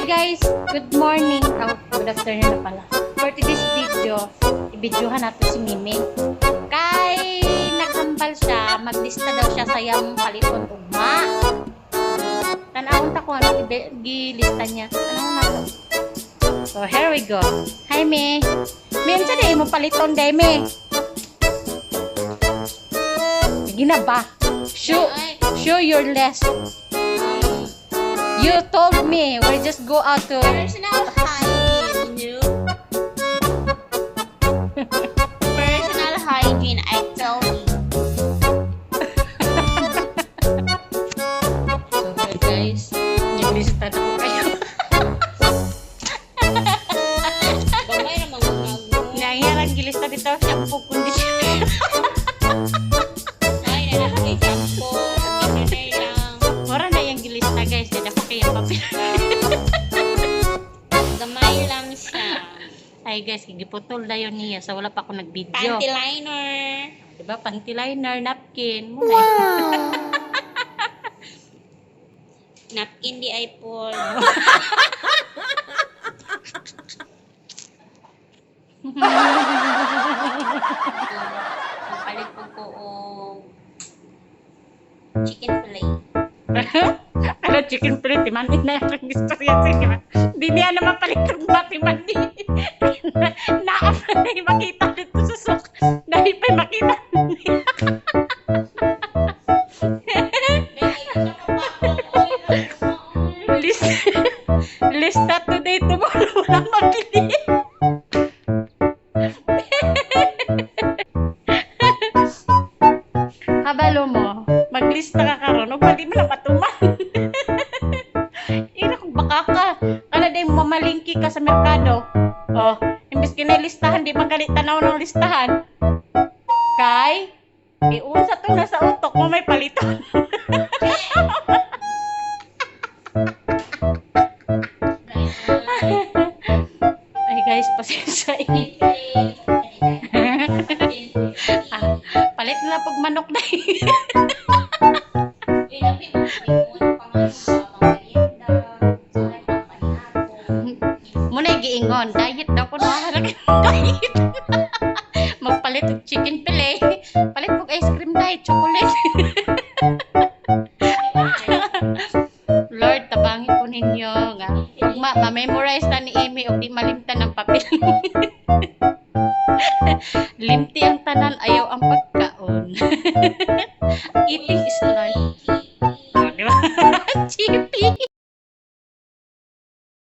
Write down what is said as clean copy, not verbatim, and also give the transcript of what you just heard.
guys, good morning. Good afternoon na pala. For today's video, i-videohan natin si Mimi. Kay naghambal siya, maglista daw siya sa yang palipon ugma. Tanawon ta ko ano gilista niya. Ano na to? So here we go. Hi Mi. Mi unsa day mo paliton day Mi? Sige na ba? Show your list. You told me we just go out to Personal hygiene, you know? Personal hygiene, I tell you. So here guys, naglista na po kayo. Bagay naman magagawa. Nangyarang gilista dito, shampoo conditioner. Ay, nalalagay shampoo. Conditioner lang. Mura na yung gilista guys, dito ko kayo papel. Gamay lang siya. Ay guys, giputol na yun niya, so wala pa ako nag-video. Panty liner. Diba? Panty liner, napkin. Muna. Napkin di iPhone. Palit po og chicken fillet. Ano, chicken plate, timanin na yung gusto siya. Hindi niya naman palit ng mati-mati. Naapa na yung makita dito sa sok. Dahil pa'y makita niya. Lista today, tomorrow, walang mabili. Habalo mo, maglista ka karon, o pwede mo na matuman. Ira kung baka ka, kana day mamalingki ka sa merkado. Oh, imbes kinalistahan, di magalit tanaw ng listahan. Kay, iunsa to na sa utok mo may paliton. Ay guys, pasensya palit na lang pag manok na muna giingon, diet daw ko na diet. Magpalit og chicken fillet, palit og ice cream diet, chocolate. Lord, tabangin ko ninyo nga. Pag ma-memorize na ni Amy o di malimtan ng papel. Limti ang tanan, ayaw ang pagkaon. Eating is life. Diba? Cheap.